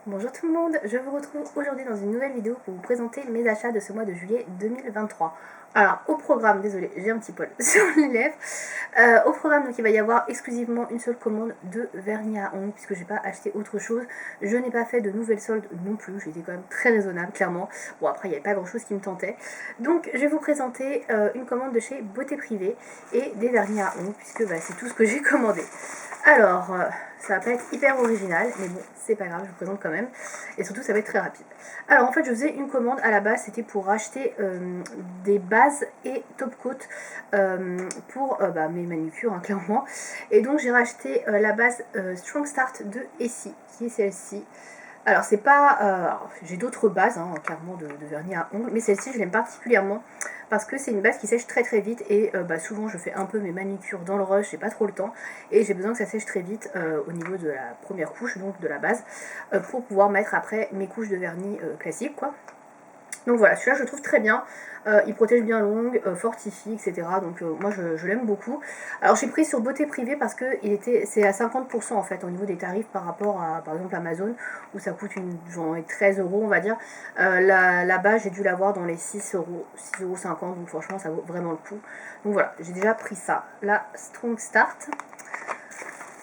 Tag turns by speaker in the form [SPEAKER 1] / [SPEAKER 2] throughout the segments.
[SPEAKER 1] Bonjour tout le monde, je vous retrouve aujourd'hui dans une nouvelle vidéo pour vous présenter mes achats de ce mois de juillet 2023. Alors au programme, désolé j'ai un petit poil sur les lèvres, au programme donc il va y avoir exclusivement une seule commande de vernis à ongles puisque j'ai pas acheté autre chose. Je n'ai pas fait de nouvelles soldes non plus, j'ai été quand même très raisonnable clairement. Bon après il n'y avait pas grand chose qui me tentait. Donc je vais vous présenter une commande de chez Beauté Privée et des vernis à ongles puisque c'est tout ce que j'ai commandé. Alors, ça va pas être hyper original, mais bon, c'est pas grave, je vous présente quand même. Et surtout, ça va être très rapide. Alors, en fait, je faisais une commande à la base, c'était pour acheter des bases et top coat pour mes manucures, hein, clairement. Et donc, j'ai racheté la base Strong Start de Essie, qui est celle-ci. Alors, c'est pas. J'ai d'autres bases, hein, clairement, de vernis à ongles, mais celle-ci, je l'aime particulièrement parce que c'est une base qui sèche très très vite et souvent je fais un peu mes manicures dans le rush, j'ai pas trop le temps et j'ai besoin que ça sèche très vite au niveau de la première couche, donc de la base, pour pouvoir mettre après mes couches de vernis classiques, quoi. Donc voilà, celui-là je le trouve très bien, il protège bien l'ongle, fortifie, etc. Donc moi je l'aime beaucoup. Alors j'ai pris sur Beauté Privée parce que c'est à 50% en fait au niveau des tarifs par rapport à par exemple Amazon où ça coûte genre 13 euros on va dire. Là-bas j'ai dû l'avoir dans les 6 euros, 6,50 €, donc franchement ça vaut vraiment le coup. Donc voilà, j'ai déjà pris ça, la Strong Start.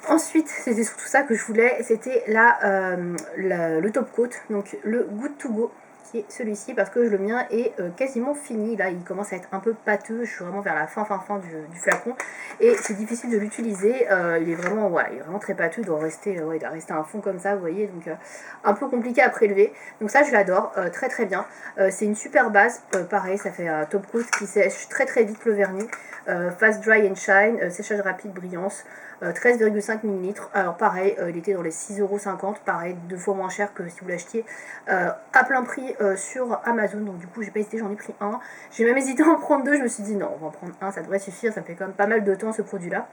[SPEAKER 1] Ensuite, c'était surtout ça que je voulais, c'était le top coat, donc le Good to Go, qui est celui-ci, parce que le mien est quasiment fini. Là, il commence à être un peu pâteux, je suis vraiment vers la fin du flacon, et c'est difficile de l'utiliser. Il est vraiment très pâteux, il doit rester un fond comme ça, vous voyez, donc un peu compliqué à prélever. Donc ça, je l'adore, très très bien. C'est une super base, pareil, ça fait un top coat qui sèche très très vite le vernis. Fast dry and shine, séchage rapide, brillance, 13,5 ml. Alors pareil, il était dans les 6,50 €, pareil, 2 fois moins cher que si vous l'achetiez à plein prix sur Amazon. Donc du coup j'ai pas hésité, j'en ai pris un. J'ai même hésité à en prendre deux, je me suis dit non, on va en prendre un, ça devrait suffire, ça fait quand même pas mal de temps ce produit là.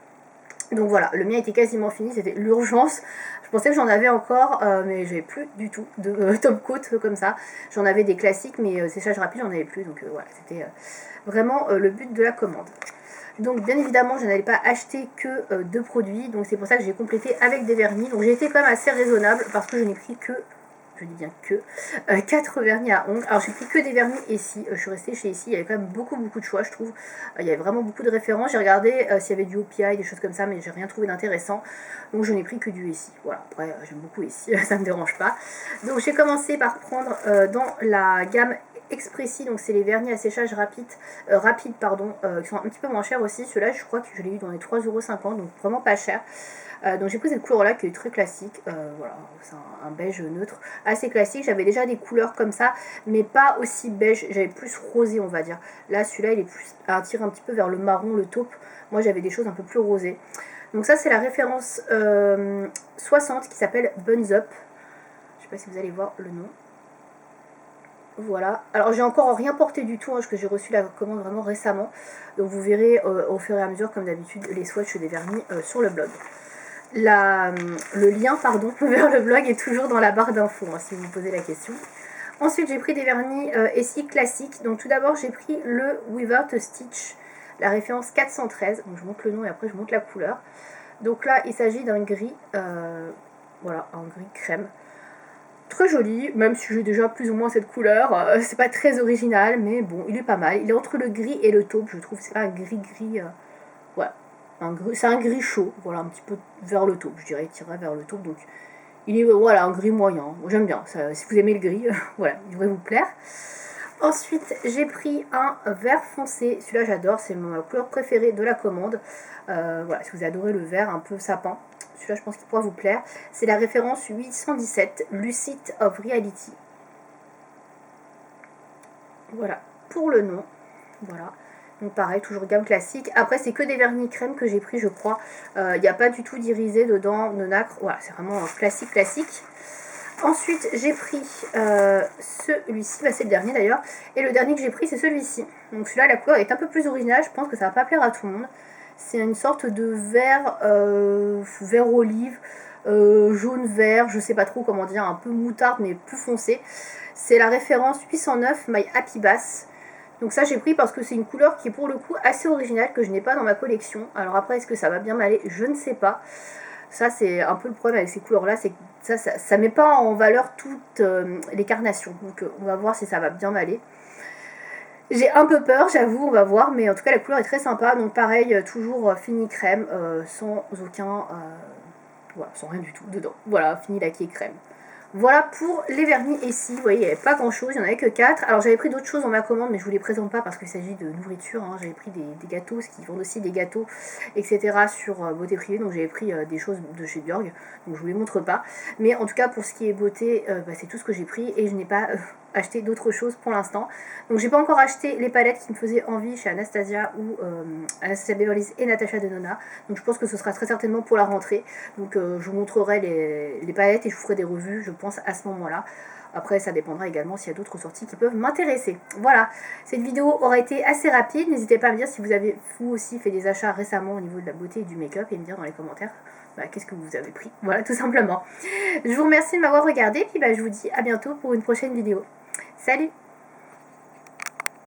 [SPEAKER 1] Donc voilà, le mien était quasiment fini, c'était l'urgence. Je pensais que j'en avais encore, mais j'avais plus du tout de top coat comme ça. J'en avais des classiques, mais séchage rapide, j'en avais plus. Donc voilà, c'était vraiment le but de la commande. Donc bien évidemment je n'allais pas acheter que 2 produits, donc c'est pour ça que j'ai complété avec des vernis. Donc j'ai été quand même assez raisonnable parce que je n'ai pris que, je dis bien que, 4 vernis à ongles. Alors j'ai pris que des vernis Essie, je suis restée chez Essie, il y avait quand même beaucoup de choix je trouve. Il y avait vraiment beaucoup de références, j'ai regardé s'il y avait du OPI, des choses comme ça, mais j'ai rien trouvé d'intéressant. Donc je n'ai pris que du Essie. Voilà, après j'aime beaucoup Essie, ça ne me dérange pas. Donc j'ai commencé par prendre dans la gamme Expressi, donc c'est les vernis à séchage rapide, qui sont un petit peu moins chers aussi. Ceux-là, je crois que je l'ai eu dans les 3,50 €, donc vraiment pas cher. Donc j'ai pris cette couleur-là qui est très classique. Voilà, c'est un beige neutre, assez classique. J'avais déjà des couleurs comme ça, mais pas aussi beige. J'avais plus rosé, on va dire. Là, celui-là, il est plus attiré un petit peu vers le marron, le taupe. Moi, j'avais des choses un peu plus rosées. Donc ça, c'est la référence 60 qui s'appelle Buns Up. Je sais pas si vous allez voir le nom. Voilà, alors j'ai encore rien porté du tout, parce que j'ai reçu la commande vraiment récemment. Donc vous verrez au fur et à mesure, comme d'habitude, les swatchs des vernis sur le blog. Le lien vers le blog est toujours dans la barre d'infos, si vous me posez la question. Ensuite j'ai pris des vernis Essie classiques. Donc tout d'abord j'ai pris le Without a Stitch, la référence 413. Donc je montre le nom et après je montre la couleur. Donc là il s'agit d'un gris, voilà, un gris crème. Très joli, même si j'ai déjà plus ou moins cette couleur. C'est pas très original, mais bon, il est pas mal. Il est entre le gris et le taupe, je trouve. C'est pas un gris-gris. Voilà. C'est un gris chaud, voilà, un petit peu vers le taupe, je dirais, tiré vers le taupe. Donc, il est voilà, un gris moyen. J'aime bien. Ça, si vous aimez le gris, voilà, il devrait vous plaire. Ensuite, j'ai pris un vert foncé. Celui-là, j'adore. C'est ma couleur préférée de la commande. Voilà, si vous adorez le vert un peu sapin, celui-là, je pense qu'il pourra vous plaire. C'est la référence 817, Lucid of Reality. Voilà, pour le nom. Voilà. Donc pareil, toujours gamme classique. Après, c'est que des vernis crème que j'ai pris, je crois. Il n'y a pas du tout d'irisé dedans, de nacre. Voilà, c'est vraiment classique. Ensuite, j'ai pris celui-ci, c'est le dernier d'ailleurs. Et le dernier que j'ai pris, c'est celui-ci. Donc celui-là, la couleur est un peu plus originale. Je pense que ça va pas plaire à tout le monde. C'est une sorte de vert olive, jaune vert, je sais pas trop comment dire, un peu moutarde mais plus foncé. C'est la référence 809 My Happy Bass. Donc ça j'ai pris parce que c'est une couleur qui est pour le coup assez originale, que je n'ai pas dans ma collection. Alors après, est-ce que ça va bien m'aller? Je ne sais pas. Ça, c'est un peu le problème avec ces couleurs-là, c'est que ça met pas en valeur toutes les carnations. Donc on va voir si ça va bien aller. J'ai un peu peur, j'avoue, on va voir, mais en tout cas la couleur est très sympa. Donc pareil, toujours fini crème, sans aucun... voilà, sans rien du tout dedans. Voilà, fini laqué crème. Voilà pour les vernis ici, vous voyez, il n'y avait pas grand chose, il n'y en avait que 4. Alors j'avais pris d'autres choses dans ma commande, mais je ne vous les présente pas parce qu'il s'agit de nourriture. Hein. J'avais pris des gâteaux, ce qui vendent aussi des gâteaux, etc. sur beauté privée. Donc j'avais pris des choses de chez Björg, donc je ne vous les montre pas. Mais en tout cas, pour ce qui est beauté, c'est tout ce que j'ai pris et je n'ai pas acheté d'autres choses pour l'instant. Donc j'ai pas encore acheté les palettes qui me faisaient envie chez Anastasia ou Anastasia Beverly Hills et Natasha Denona. Donc je pense que ce sera très certainement pour la rentrée. Donc je vous montrerai les palettes et je vous ferai des revues, je pense, à ce moment-là. Après, ça dépendra également s'il y a d'autres sorties qui peuvent m'intéresser. Voilà, cette vidéo aura été assez rapide. N'hésitez pas à me dire si vous avez, vous aussi, fait des achats récemment au niveau de la beauté et du make-up et me dire dans les commentaires qu'est-ce que vous avez pris. Voilà, tout simplement. Je vous remercie de m'avoir regardé, puis je vous dis à bientôt pour une prochaine vidéo. Salut!